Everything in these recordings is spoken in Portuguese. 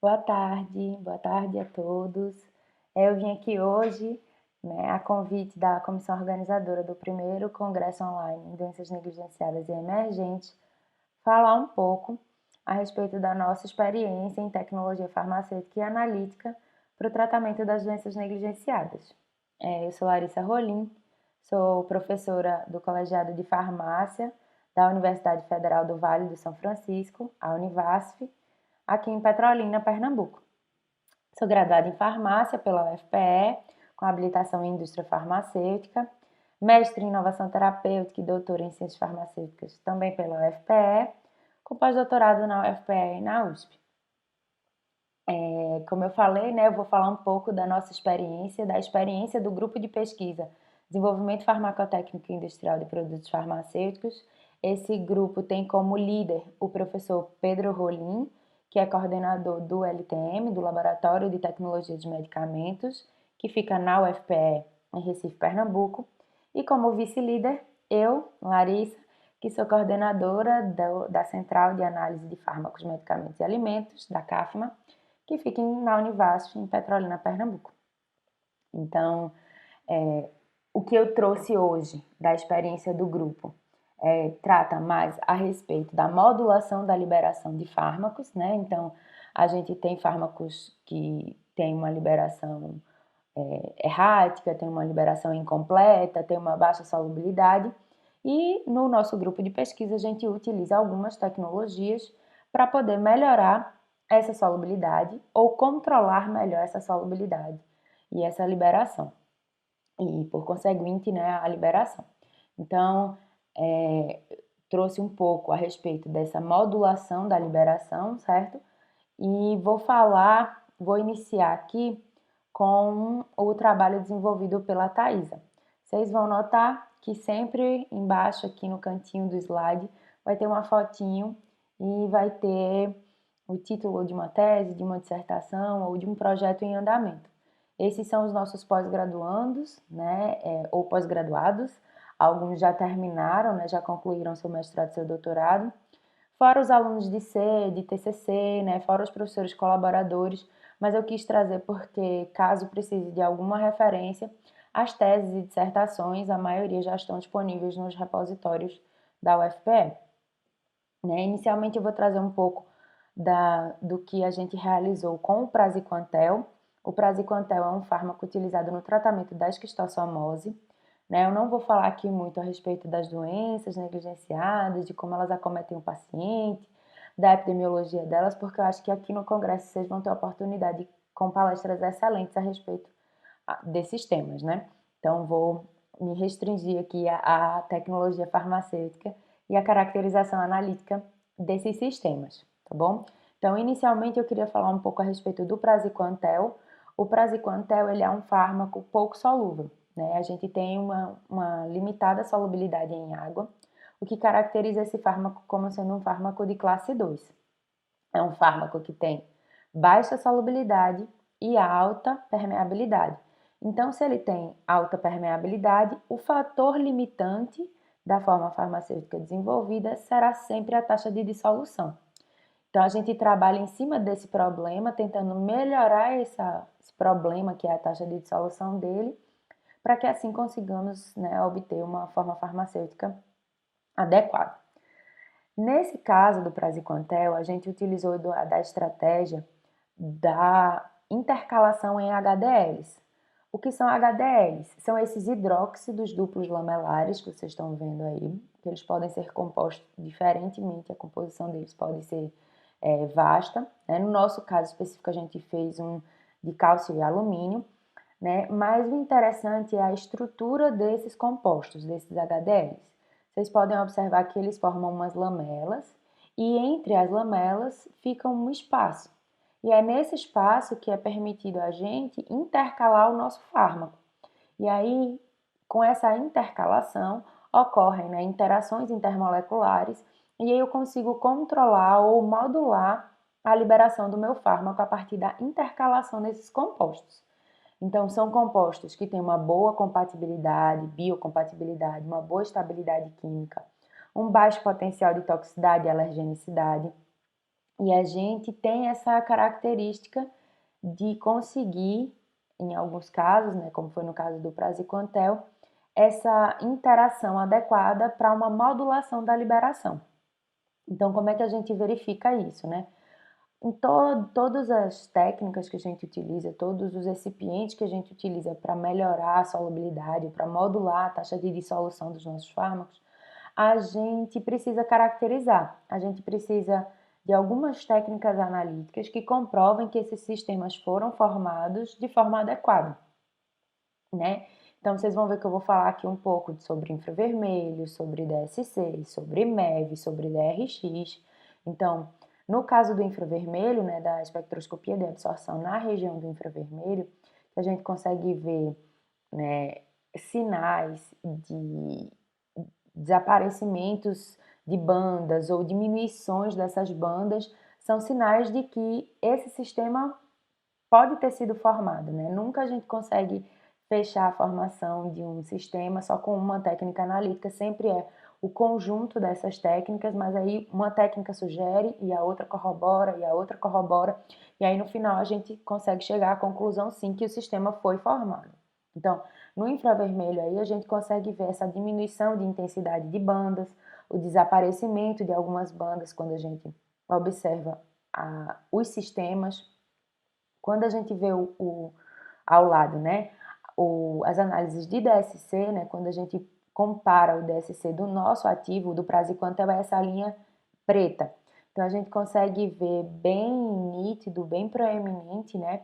Boa tarde a todos. Eu vim aqui hoje, a convite da comissão organizadora do primeiro Congresso Online em Doenças Negligenciadas e Emergentes, falar um pouco a respeito da nossa experiência em tecnologia farmacêutica e analítica para o tratamento das doenças negligenciadas. Eu sou Larissa Rolim, sou professora do Colegiado de Farmácia da Universidade Federal do Vale do São Francisco, a Univasf, aqui em Petrolina, Pernambuco. Sou graduada em farmácia pela UFPE, com habilitação em indústria farmacêutica, mestre em inovação terapêutica e doutora em ciências farmacêuticas também pela UFPE, com pós-doutorado na UFPE e na USP. Como eu falei, eu vou falar um pouco da nossa experiência, da experiência do grupo de pesquisa Desenvolvimento Farmacotécnico e Industrial de Produtos Farmacêuticos. Esse grupo tem como líder o professor Pedro Rolim, que é coordenador do LTM, do Laboratório de Tecnologia de Medicamentos, que fica na UFPE, em Recife, Pernambuco. E como vice-líder, eu, Larissa, que sou coordenadora da Central de Análise de Fármacos, Medicamentos e Alimentos, da CAFMA, que fica na Univasf, em Petrolina, Pernambuco. Então, o que eu trouxe hoje da experiência do grupo trata mais a respeito da modulação da liberação de fármacos, Então, a gente tem fármacos que têm uma liberação errática, tem uma liberação incompleta, tem uma baixa solubilidade, e no nosso grupo de pesquisa a gente utiliza algumas tecnologias para poder melhorar essa solubilidade ou controlar melhor essa solubilidade e essa liberação, e por conseguinte, a liberação. Então, trouxe um pouco a respeito dessa modulação da liberação, certo? E vou iniciar aqui com o trabalho desenvolvido pela Thaisa. Vocês vão notar que sempre embaixo aqui no cantinho do slide vai ter uma fotinho e vai ter o título de uma tese, de uma dissertação ou de um projeto em andamento. Esses são os nossos pós-graduandos, ou pós-graduados. Alguns já terminaram, já concluíram seu mestrado e seu doutorado. Fora os alunos de C, de TCC, fora os professores colaboradores, mas eu quis trazer porque, caso precise de alguma referência, as teses e dissertações, a maioria já estão disponíveis nos repositórios da UFPE. Inicialmente eu vou trazer um pouco do que a gente realizou com o praziquantel. O praziquantel é um fármaco utilizado no tratamento da esquistossomose. Eu não vou falar aqui muito a respeito das doenças negligenciadas, de como elas acometem o paciente, da epidemiologia delas, porque eu acho que aqui no congresso vocês vão ter a oportunidade com palestras excelentes a respeito desses temas, Então, vou me restringir aqui à tecnologia farmacêutica e à caracterização analítica desses sistemas, tá bom? Então, inicialmente eu queria falar um pouco a respeito do praziquantel. O praziquantel, ele é um fármaco pouco solúvel, A gente tem uma limitada solubilidade em água, o que caracteriza esse fármaco como sendo um fármaco de classe 2. É um fármaco que tem baixa solubilidade e alta permeabilidade. Então, se ele tem alta permeabilidade, o fator limitante da forma farmacêutica desenvolvida será sempre a taxa de dissolução. Então, a gente trabalha em cima desse problema, tentando melhorar esse problema, que é a taxa de dissolução dele, para que assim consigamos obter uma forma farmacêutica adequada. Nesse caso do praziquantel, a gente utilizou da estratégia da intercalação em HDLs. O que são HDLs? São esses hidróxidos duplos lamelares que vocês estão vendo aí, que eles podem ser compostos diferentemente, a composição deles pode ser vasta. No nosso caso específico, a gente fez um de cálcio e alumínio, mas o interessante é a estrutura desses compostos, desses HDLs. Vocês podem observar que eles formam umas lamelas e entre as lamelas fica um espaço. E é nesse espaço que é permitido a gente intercalar o nosso fármaco. E aí, com essa intercalação, ocorrem interações intermoleculares e aí eu consigo controlar ou modular a liberação do meu fármaco a partir da intercalação desses compostos. Então, são compostos que têm uma boa compatibilidade, biocompatibilidade, uma boa estabilidade química, um baixo potencial de toxicidade e alergenicidade, E a gente tem essa característica de conseguir, em alguns casos, né, como foi no caso do praziquantel, essa interação adequada para uma modulação da liberação. Então, como é que a gente verifica isso, né? Em todas as técnicas que a gente utiliza, todos os recipientes que a gente utiliza para melhorar a solubilidade, para modular a taxa de dissolução dos nossos fármacos, a gente precisa caracterizar, a gente precisa de algumas técnicas analíticas que comprovem que esses sistemas foram formados de forma adequada, né? Então, vocês vão ver que eu vou falar aqui um pouco sobre infravermelho, sobre DSC, sobre MEV, sobre DRX. Então, no caso do infravermelho, né, da espectroscopia de absorção na região do infravermelho, a gente consegue ver, né, sinais de desaparecimentos de bandas ou diminuições dessas bandas, são sinais de que esse sistema pode ter sido formado, né? Nunca a gente consegue fechar a formação de um sistema só com uma técnica analítica, sempre é o conjunto dessas técnicas, mas aí uma técnica sugere e a outra corrobora e a outra corrobora, e aí no final a gente consegue chegar à conclusão sim que o sistema foi formado. Então, no infravermelho aí a gente consegue ver essa diminuição de intensidade de bandas, o desaparecimento de algumas bandas quando a gente observa os sistemas. Quando a gente vê ao lado, né, as análises de DSC, né, quando a gente compara o DSC do nosso ativo, do praziquantel, é essa linha preta. Então, a gente consegue ver bem nítido, bem proeminente, né,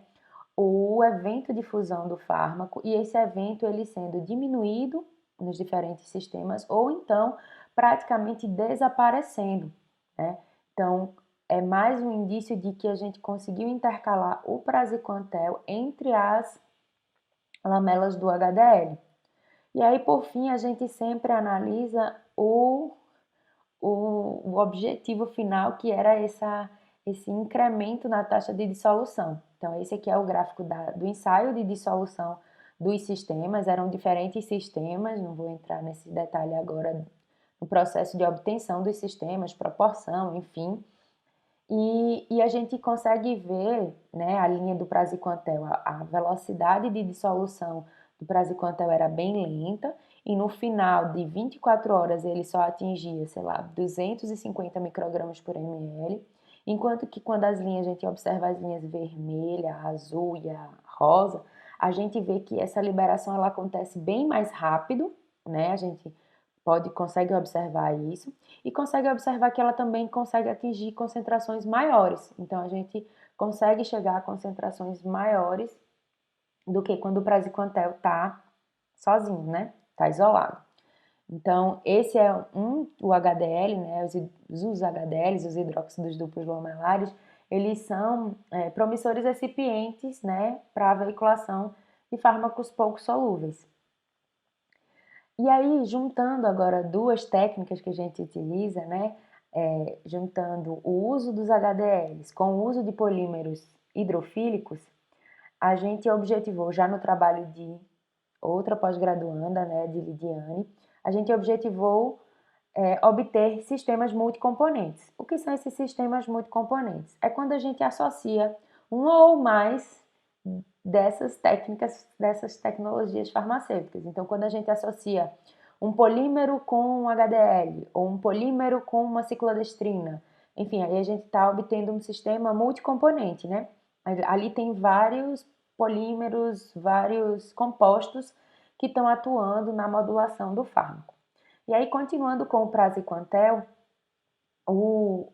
o evento de fusão do fármaco e esse evento ele sendo diminuído nos diferentes sistemas ou então praticamente desaparecendo, né? Então, é mais um indício de que a gente conseguiu intercalar o praziquantel entre as lamelas do HDL. E aí, por fim, a gente sempre analisa o objetivo final, que era esse incremento na taxa de dissolução. Então, esse aqui é o gráfico do ensaio de dissolução dos sistemas, eram diferentes sistemas, não vou entrar nesse detalhe agora, no processo de obtenção dos sistemas, proporção, enfim. E a gente consegue ver, né, a linha do praziquantel, a velocidade de dissolução do praziquantel era bem lenta, e no final de 24 horas ele só atingia, sei lá, 250 microgramas por ml, enquanto que quando a gente observa as linhas vermelha, a azul e a rosa, a gente vê que essa liberação ela acontece bem mais rápido, né, a gente consegue observar isso, e consegue observar que ela também consegue atingir concentrações maiores. Então, a gente consegue chegar a concentrações maiores do que quando o praziquantel está sozinho, né? Está isolado. Então, esse é o HDL, né? Os HDLs, os hidróxidos duplos lamelares, eles são promissores recipientes, né? Para a veiculação de fármacos pouco solúveis. E aí, juntando agora duas técnicas que a gente utiliza, né? Juntando o uso dos HDLs com o uso de polímeros hidrofílicos, a gente objetivou, já no trabalho de outra pós-graduanda, né, de Lidiane, a gente objetivou obter sistemas multicomponentes. O que são esses sistemas multicomponentes? É quando a gente associa uma ou mais dessas técnicas, dessas tecnologias farmacêuticas. Então, quando a gente associa um polímero com um HDL ou um polímero com uma ciclodestrina, enfim, aí a gente está obtendo um sistema multicomponente, né? Ali tem vários polímeros, vários compostos que estão atuando na modulação do fármaco. E aí, continuando com o praziquantel,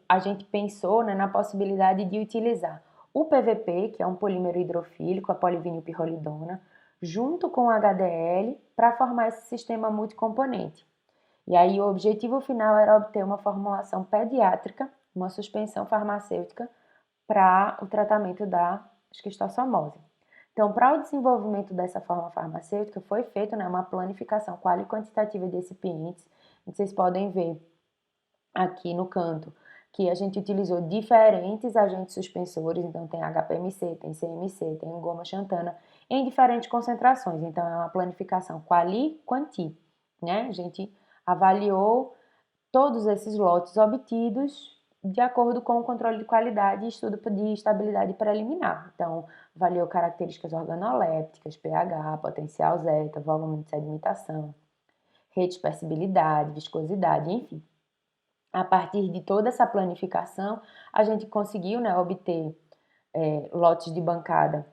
a gente pensou, né, na possibilidade de utilizar o PVP, que é um polímero hidrofílico, a polivinilpirrolidona, junto com o HDL para formar esse sistema multicomponente. E aí o objetivo final era obter uma formulação pediátrica, uma suspensão farmacêutica para o tratamento da esquistossomose. Então, para o desenvolvimento dessa forma farmacêutica, foi feita, né, uma planificação qual e quantitativa de recipientes. Vocês podem ver aqui no canto que a gente utilizou diferentes agentes suspensores, então tem HPMC, tem CMC, tem goma xantana, em diferentes concentrações. Então, é uma planificação quali-quanti, né? A gente avaliou todos esses lotes obtidos de acordo com o controle de qualidade e estudo de estabilidade preliminar. Então, avaliou características organolépticas, pH, potencial zeta, volume de sedimentação, redispersibilidade, viscosidade, enfim. A partir de toda essa planificação, a gente conseguiu, né, obter lotes de bancada,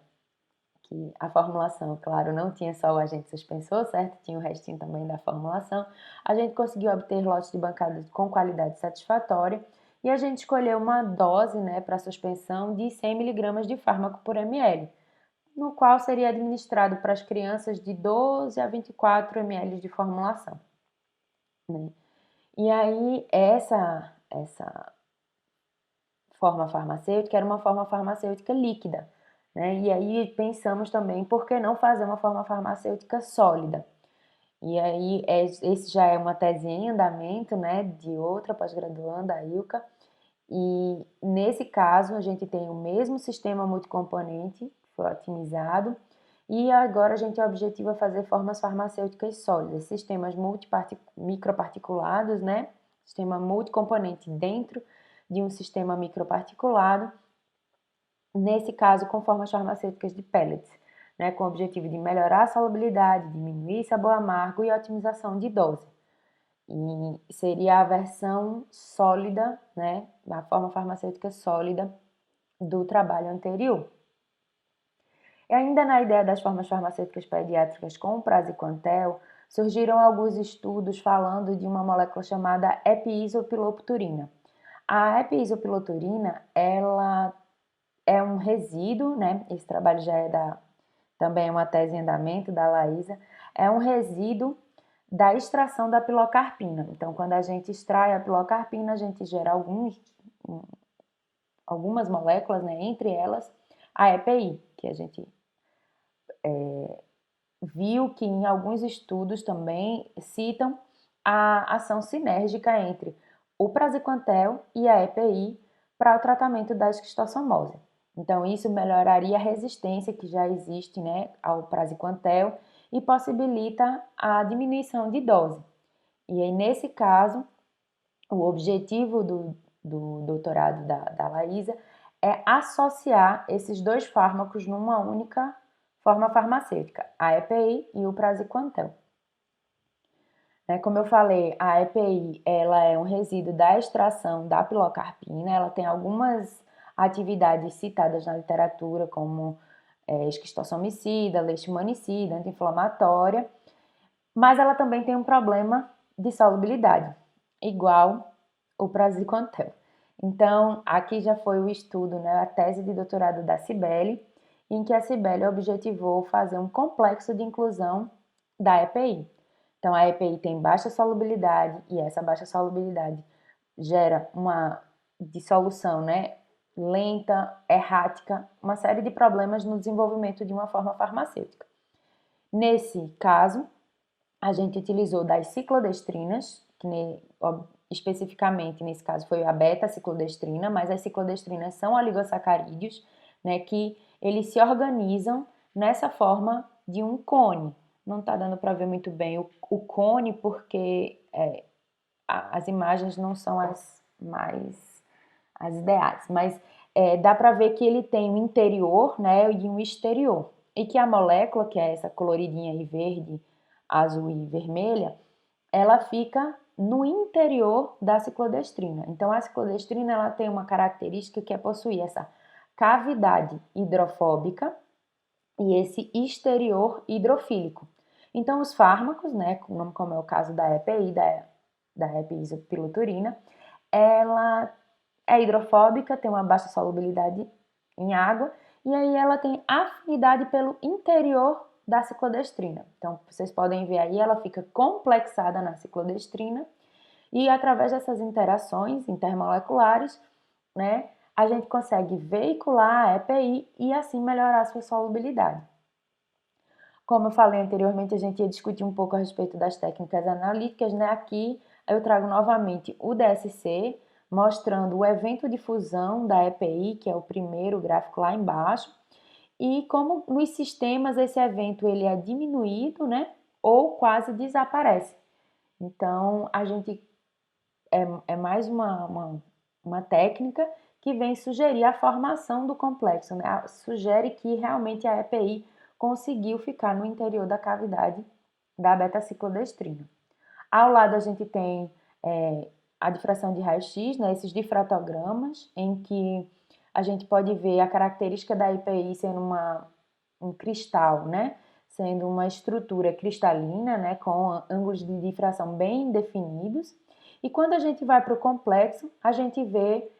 que a formulação, claro, não tinha só o agente suspensor, certo? Tinha o restinho também da formulação. A gente conseguiu obter lotes de bancada com qualidade satisfatória e a gente escolheu uma dose, né, para suspensão de 100 mg de fármaco por ml, no qual seria administrado para as crianças de 12 a 24 ml de formulação, né? E aí, essa forma farmacêutica era uma forma farmacêutica líquida, né? E aí pensamos também, por que não fazer uma forma farmacêutica sólida? E aí, esse já é uma tese em andamento, né, de outra pós-graduanda, a Ilka, e nesse caso a gente tem o mesmo sistema multicomponente, que foi otimizado, e agora a gente objetiva fazer formas farmacêuticas sólidas, sistemas microparticulados, né, sistema multicomponente dentro de um sistema microparticulado, nesse caso com formas farmacêuticas de pellets, né, com o objetivo de melhorar a solubilidade, diminuir sabor amargo e otimização de dose. E seria a versão sólida, né, a forma farmacêutica sólida do trabalho anterior. E ainda na ideia das formas farmacêuticas pediátricas com praziquantel, surgiram alguns estudos falando de uma molécula chamada epiisopilopturina. A epiisopilopturina, ela é um resíduo, né? Esse trabalho já é também é uma tese em andamento da Laísa, é um resíduo da extração da pilocarpina. Então, quando a gente extrai a pilocarpina, a gente gera algumas moléculas, né? Entre elas a EPI, que a gente viu que em alguns estudos também citam a ação sinérgica entre o praziquantel e a EPI para o tratamento da esquistossomose. Então, isso melhoraria a resistência que já existe, né, ao praziquantel e possibilita a diminuição de dose. E aí, nesse caso, o objetivo do doutorado da Laísa é associar esses dois fármacos numa única forma farmacêutica, a EPI e o praziquantel. Como eu falei, a EPI ela é um resíduo da extração da pilocarpina, ela tem algumas atividades citadas na literatura, como esquistossomicida, leishmanicida, anti-inflamatória, mas ela também tem um problema de solubilidade, igual o praziquantel. Então, aqui já foi o estudo, né, a tese de doutorado da Cibele, em que a Cibele objetivou fazer um complexo de inclusão da EPI. Então, a EPI tem baixa solubilidade e essa baixa solubilidade gera uma dissolução, né, lenta, errática, uma série de problemas no desenvolvimento de uma forma farmacêutica. Nesse caso, a gente utilizou das ciclodestrinas, que especificamente nesse caso foi a beta-ciclodestrina, mas as ciclodestrinas são oligosacarídeos, né, que eles se organizam nessa forma de um cone. Não está dando para ver muito bem o cone porque as imagens não são as ideais, mas dá para ver que ele tem um interior, né, e um exterior, e que a molécula, que é essa coloridinha aí verde, azul e vermelha, ela fica no interior da ciclodestrina. Então, a ciclodestrina ela tem uma característica que é possuir essa cavidade hidrofóbica e esse exterior hidrofílico. Então, os fármacos, né, como é o caso da EPI, da epiisopilopturina, ela é hidrofóbica, tem uma baixa solubilidade em água, e aí ela tem afinidade pelo interior da ciclodestrina. Então, vocês podem ver aí, ela fica complexada na ciclodestrina, e através dessas interações intermoleculares, né, a gente consegue veicular a EPI e assim melhorar a sua solubilidade. Como eu falei anteriormente, a gente ia discutir um pouco a respeito das técnicas analíticas, né? Aqui eu trago novamente o DSC, mostrando o evento de fusão da EPI, que é o primeiro gráfico lá embaixo, e como nos sistemas esse evento ele é diminuído, né? Ou quase desaparece. Então, a gente é mais uma técnica que vem sugerir a formação do complexo, né? Sugere que realmente a EPI conseguiu ficar no interior da cavidade da beta-ciclodestrina. Ao lado a gente tem a difração de raio-x, né, esses difratogramas, em que a gente pode ver a característica da EPI sendo um cristal, né, sendo uma estrutura cristalina, né, com ângulos de difração bem definidos. E quando a gente vai para o complexo, a gente vê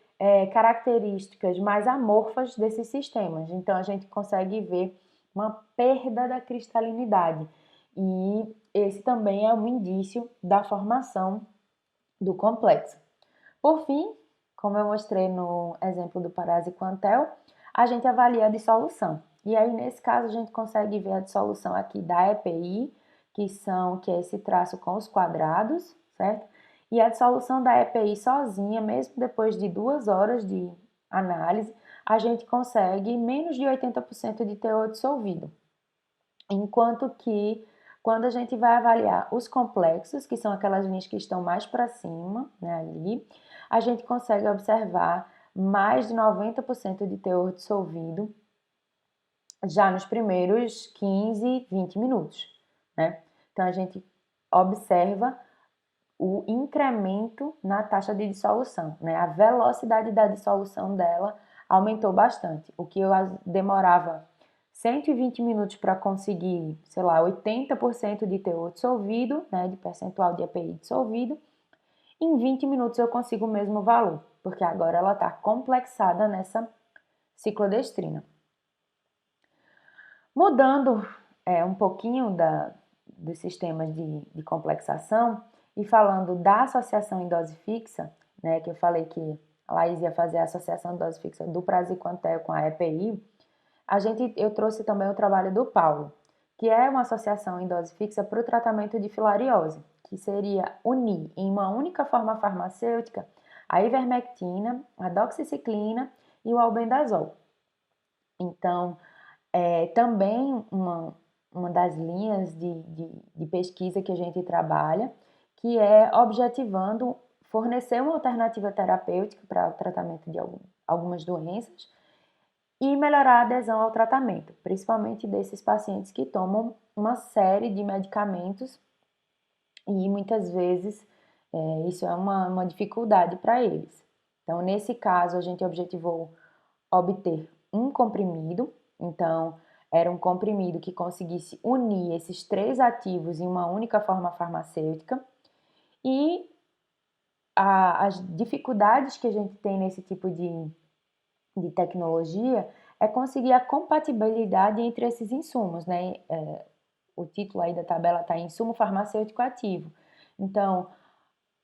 características mais amorfas desses sistemas. Então, a gente consegue ver uma perda da cristalinidade. E esse também é um indício da formação do complexo. Por fim, como eu mostrei no exemplo do Paraziquantel, a gente avalia a dissolução. E aí, nesse caso, a gente consegue ver a dissolução aqui da EPI, que é esse traço com os quadrados, certo? E a dissolução da EPI sozinha, mesmo depois de 2 horas de análise, a gente consegue menos de 80% de teor dissolvido. Enquanto que, quando a gente vai avaliar os complexos, que são aquelas linhas que estão mais para cima, né, ali, a gente consegue observar mais de 90% de teor dissolvido já nos primeiros 15, 20 minutos, né? Então, a gente observa o incremento na taxa de dissolução, né? A velocidade da dissolução dela aumentou bastante. O que eu demorava 120 minutos para conseguir, sei lá, 80% de teor dissolvido, né, de percentual de EPI dissolvido, em 20 minutos eu consigo o mesmo valor, porque agora ela está complexada nessa ciclodestrina. Mudando um pouquinho dos sistemas de complexação e falando da associação em dose fixa, né, que eu falei que a Laís ia fazer a associação em dose fixa do praziquantel com a EPI, eu trouxe também o trabalho do Paulo, que é uma associação em dose fixa para o tratamento de filariose, que seria unir em uma única forma farmacêutica a ivermectina, a doxiciclina e o albendazol. Então, também uma das linhas de pesquisa que a gente trabalha, que é objetivando fornecer uma alternativa terapêutica para o tratamento de algumas doenças e melhorar a adesão ao tratamento, principalmente desses pacientes que tomam uma série de medicamentos e muitas vezes isso é uma dificuldade para eles. Então, nesse caso, a gente objetivou obter um comprimido, então era um comprimido que conseguisse unir esses 3 ativos em uma única forma farmacêutica e as dificuldades que a gente tem nesse tipo de tecnologia é conseguir a compatibilidade entre esses insumos, né? O título aí da tabela está insumo farmacêutico ativo. Então,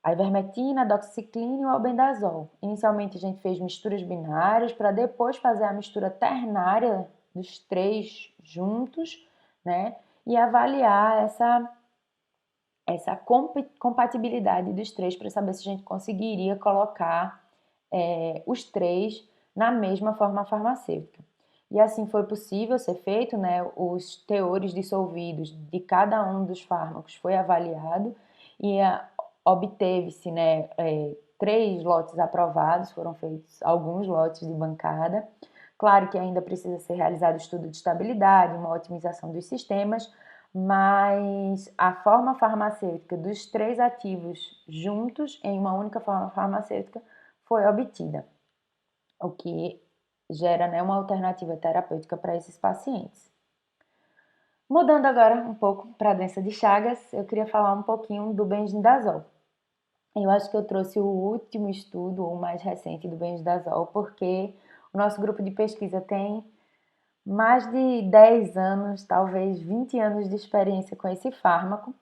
a ivermectina, a doxiciclina e o albendazol. Inicialmente a gente fez misturas binárias para depois fazer a mistura ternária dos 3 juntos, né? E avaliar essa compatibilidade dos 3 para saber se a gente conseguiria colocar os 3 na mesma forma farmacêutica. E assim foi possível ser feito, né? Os teores dissolvidos de cada um dos fármacos foi avaliado e obteve-se, né, 3 lotes aprovados, foram feitos alguns lotes de bancada. Claro que ainda precisa ser realizado estudo de estabilidade, uma otimização dos sistemas, mas a forma farmacêutica dos 3 ativos juntos em uma única forma farmacêutica foi obtida, o que gera, né, uma alternativa terapêutica para esses pacientes. Mudando agora um pouco para a doença de Chagas, eu queria falar um pouquinho do benzidazol. Eu acho que eu trouxe o último estudo, o mais recente do benzidazol, porque o nosso grupo de pesquisa tem mais de 10 anos, talvez 20 anos de experiência com esse fármaco,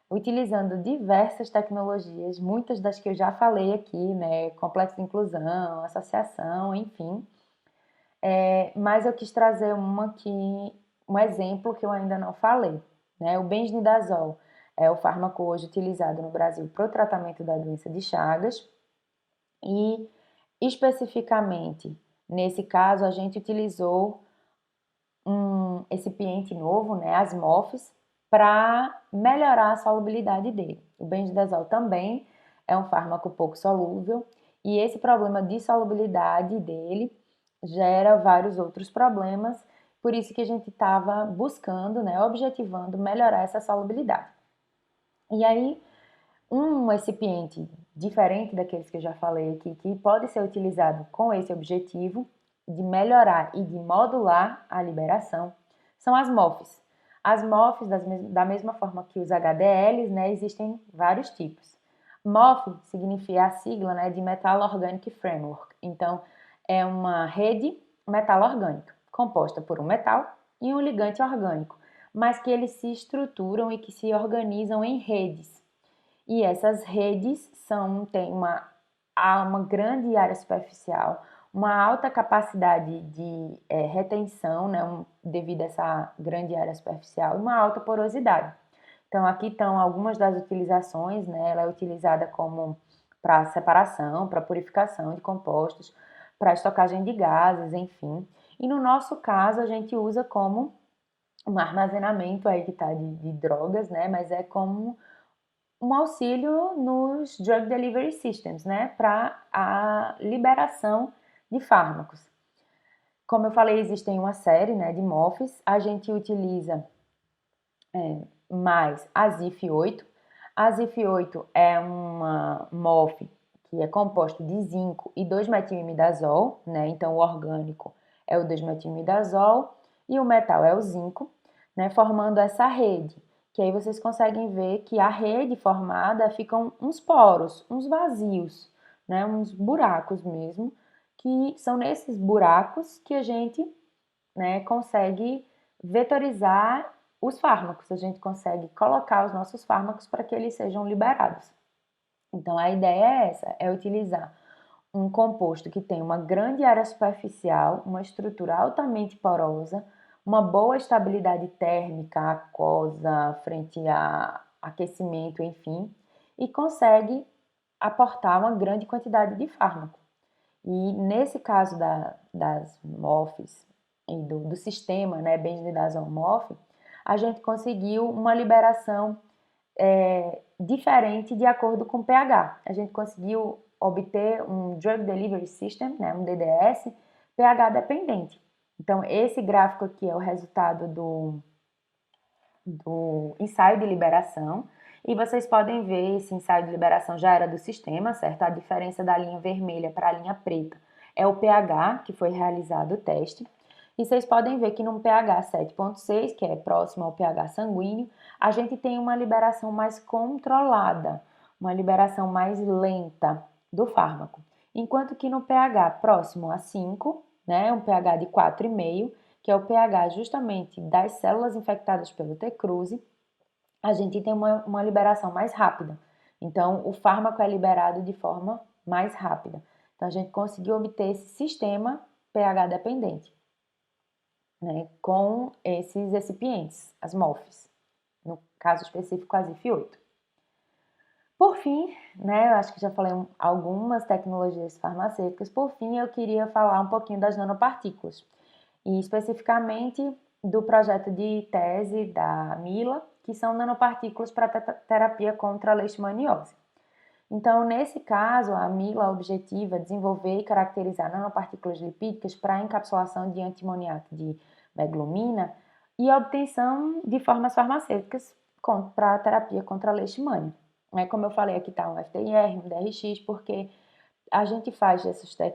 utilizando diversas tecnologias, muitas das que eu já falei aqui, né, complexo de inclusão, associação, enfim. Mas eu quis trazer um exemplo que eu ainda não falei, né? O benzidazol é o fármaco hoje utilizado no Brasil para o tratamento da doença de Chagas e, especificamente, nesse caso, a gente utilizou um recipiente novo, né, as MOFs, para melhorar a solubilidade dele. O benzidazol também é um fármaco pouco solúvel E esse problema de solubilidade dele gera vários outros problemas, por isso que a gente estava buscando, né, objetivando melhorar essa solubilidade. E aí, um recipiente diferente daqueles que eu já falei aqui, que pode ser utilizado com esse objetivo de melhorar e de modular a liberação, são as MOFs. As MOFs, da mesma forma que os HDLs, né, existem vários tipos. MOF significa a sigla, né, de Metal Organic Framework. Então, é uma rede metal orgânica, composta por um metal e um ligante orgânico, mas que eles se estruturam e que se organizam em redes. E essas redes têm uma grande área superficial, uma alta capacidade de retenção, né, devido a essa grande área superficial, e uma alta porosidade. Então, aqui estão algumas das utilizações, né, ela é utilizada como para separação, para purificação de compostos, para estocagem de gases, enfim. E no nosso caso, a gente usa como um armazenamento aí que está de drogas, né, mas é como um auxílio nos Drug Delivery Systems, né, para a liberação de fármacos. Como eu falei, existem uma série, né, de MOFs, a gente utiliza mais a ZIF-8. A ZIF-8 é uma MOF que é composta de zinco e 2-metilimidazol, né, então o orgânico é o 2-metilimidazol e o metal é o zinco, né, formando essa rede. Que aí vocês conseguem ver que a rede formada ficam uns poros, uns vazios, né, uns buracos mesmo, que são nesses buracos que a gente, né, consegue vetorizar os fármacos, a gente consegue colocar os nossos fármacos para que eles sejam liberados. Então a ideia é essa, é utilizar um composto que tem uma grande área superficial, uma estrutura altamente porosa, uma boa estabilidade térmica, aquosa, frente a aquecimento, enfim, e consegue aportar uma grande quantidade de fármaco. E nesse caso das MOFs e do sistema, né, benzidazole MOF, a gente conseguiu uma liberação diferente de acordo com o pH. A gente conseguiu obter um Drug Delivery System, né, um DDS, pH dependente. Então, esse gráfico aqui é o resultado do ensaio de liberação. E vocês podem ver, esse ensaio de liberação já era do sistema, certo? A diferença da linha vermelha para a linha preta é o pH, que foi realizado o teste. E vocês podem ver que num pH 7,6, que é próximo ao pH sanguíneo, a gente tem uma liberação mais controlada, uma liberação mais lenta do fármaco. Enquanto que no pH próximo a 5, né, um pH de 4,5, que é o pH justamente das células infectadas pelo T-cruzi, a gente tem uma liberação mais rápida. Então, o fármaco é liberado de forma mais rápida. Então, a gente conseguiu obter esse sistema pH dependente, né, com esses recipientes, as MOFs, no caso específico, a ZIF-8. Por fim, né, eu acho que já falei algumas tecnologias farmacêuticas, por fim, eu queria falar um pouquinho das nanopartículas, e especificamente do projeto de tese da Mila, que são nanopartículas para terapia contra a leishmaniose. Então, nesse caso, a Mila objetiva desenvolver e caracterizar nanopartículas lipídicas para encapsulação de antimoniato de meglumina e a obtenção de formas farmacêuticas para a terapia contra a leishmania. Como eu falei, aqui está um FTIR, um DRX, porque a gente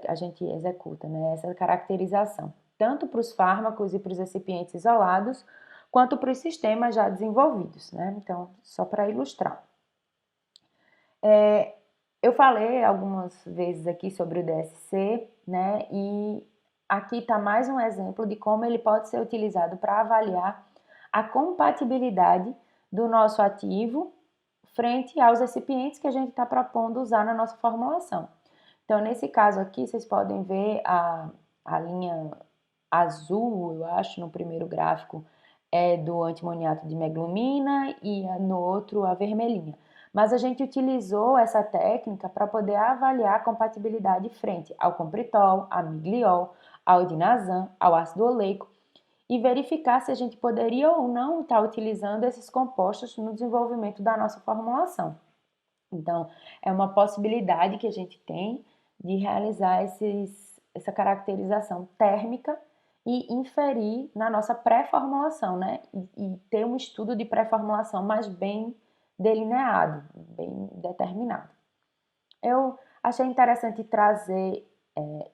a gente executa, né, essa caracterização, tanto para os fármacos e para os recipientes isolados, quanto para os sistemas já desenvolvidos, né? Então, só para ilustrar. Eu falei algumas vezes aqui sobre o DSC, né? E aqui está mais um exemplo de como ele pode ser utilizado para avaliar a compatibilidade do nosso ativo frente aos recipientes que a gente está propondo usar na nossa formulação. Então, nesse caso aqui, vocês podem ver a linha azul, eu acho, no primeiro gráfico, é do antimoniato de meglumina e no outro a vermelhinha. Mas a gente utilizou essa técnica para poder avaliar a compatibilidade frente ao compritol, a migliol, ao dinazan, ao ácido oleico e verificar se a gente poderia ou não estar utilizando esses compostos no desenvolvimento da nossa formulação. Então, é uma possibilidade que a gente tem de realizar essa caracterização térmica e inferir na nossa pré-formulação, né? E ter um estudo de pré-formulação mais bem delineado, bem determinado. Eu achei interessante trazer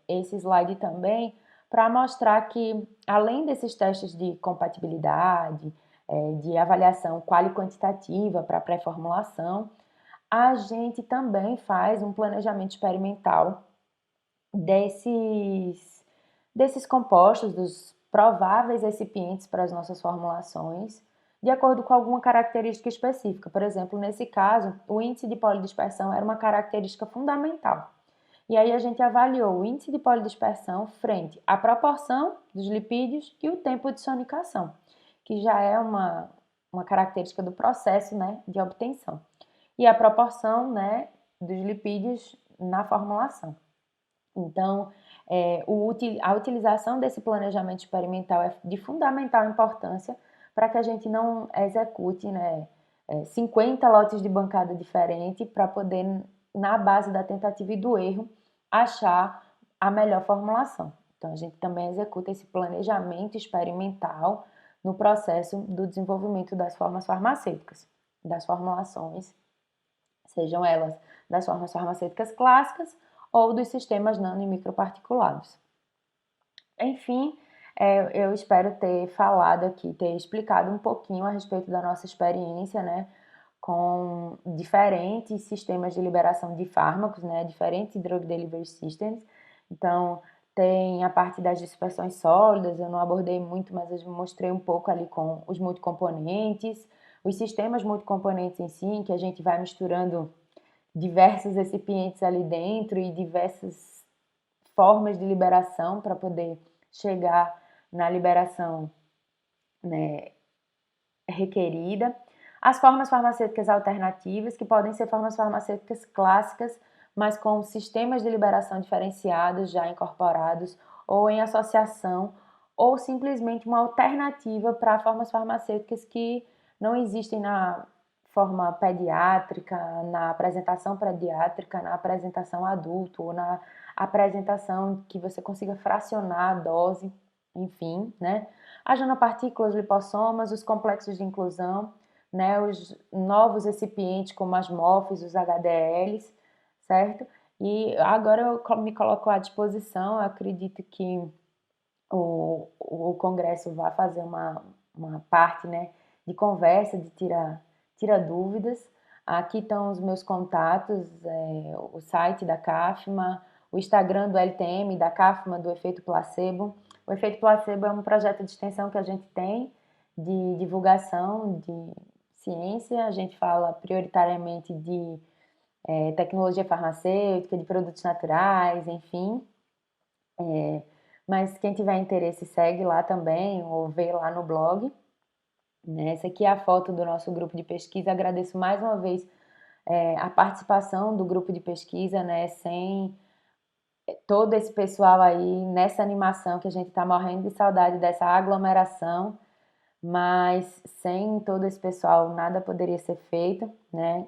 esse slide também para mostrar que, além desses testes de compatibilidade, de avaliação quali-quantitativa para pré-formulação, a gente também faz um planejamento experimental desses compostos, dos prováveis recipientes para as nossas formulações, de acordo com alguma característica específica. Por exemplo, nesse caso, o índice de polidispersão era uma característica fundamental. E aí a gente avaliou o índice de polidispersão frente à proporção dos lipídios e o tempo de sonicação, que já é uma característica do processo, né, de obtenção. E a proporção, né, dos lipídios na formulação. Então, a utilização desse planejamento experimental é de fundamental importância para que a gente não execute, né, 50 lotes de bancada diferente para poder, na base da tentativa e do erro, achar a melhor formulação. Então, a gente também executa esse planejamento experimental no processo do desenvolvimento das formas farmacêuticas, das formulações, sejam elas das formas farmacêuticas clássicas ou dos sistemas nano e microparticulados. Enfim, eu espero ter falado aqui, ter explicado um pouquinho a respeito da nossa experiência, né, com diferentes sistemas de liberação de fármacos, né, diferentes drug delivery systems. Então, tem a parte das dispersões sólidas, eu não abordei muito, mas eu mostrei um pouco ali com os multicomponentes, os sistemas multicomponentes em si, em que a gente vai misturando diversos recipientes ali dentro e diversas formas de liberação para poder chegar na liberação, né, requerida. As formas farmacêuticas alternativas, que podem ser formas farmacêuticas clássicas, mas com sistemas de liberação diferenciados já incorporados ou em associação, ou simplesmente uma alternativa para formas farmacêuticas que não existem na forma pediátrica, na apresentação pediátrica, na apresentação adulto ou na apresentação que você consiga fracionar a dose, enfim, né? As nanopartículas, lipossomas, os complexos de inclusão, né? Os novos recipientes como as MOFs, os HDLs, certo? E agora eu me coloco à disposição, eu acredito que o Congresso vai fazer uma parte, né, de conversa, de tira dúvidas. Aqui estão os meus contatos, o site da CAFMA, o Instagram do LTM, da CAFMA, do Efeito Placebo. O Efeito Placebo é um projeto de extensão que a gente tem de divulgação de ciência. A gente fala prioritariamente de tecnologia farmacêutica, de produtos naturais, enfim. Mas quem tiver interesse segue lá também ou vê lá no blog. Né? Essa aqui é a foto do nosso grupo de pesquisa. Agradeço mais uma vez a participação do grupo de pesquisa, né? Sem todo esse pessoal aí nessa animação que a gente está morrendo de saudade dessa aglomeração, mas sem todo esse pessoal nada poderia ser feito, né?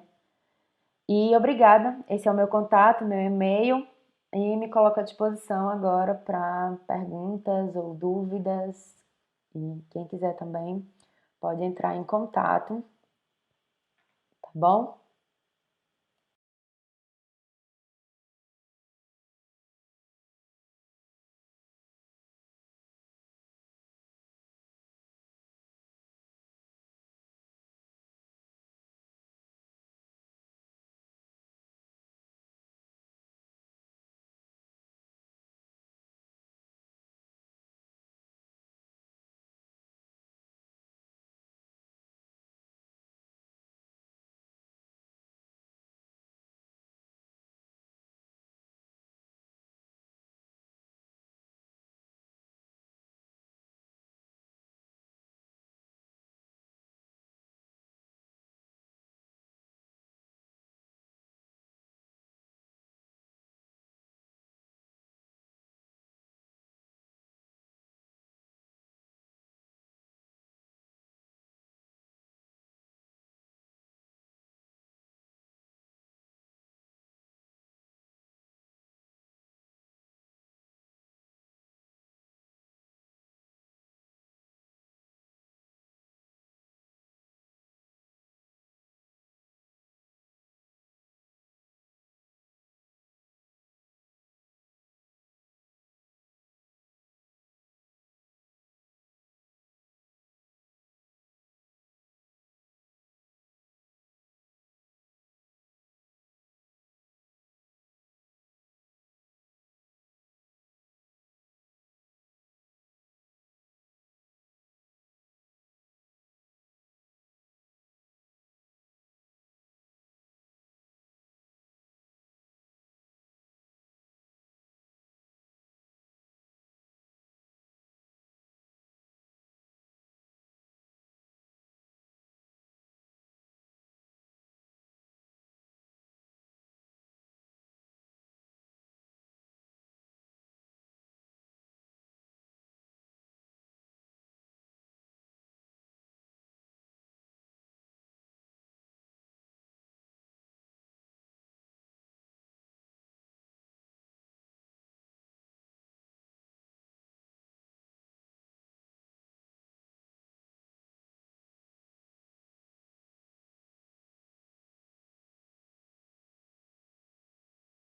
E obrigada, esse é o meu contato, meu e-mail, e me coloco à disposição agora para perguntas ou dúvidas, e quem quiser também pode entrar em contato, tá bom?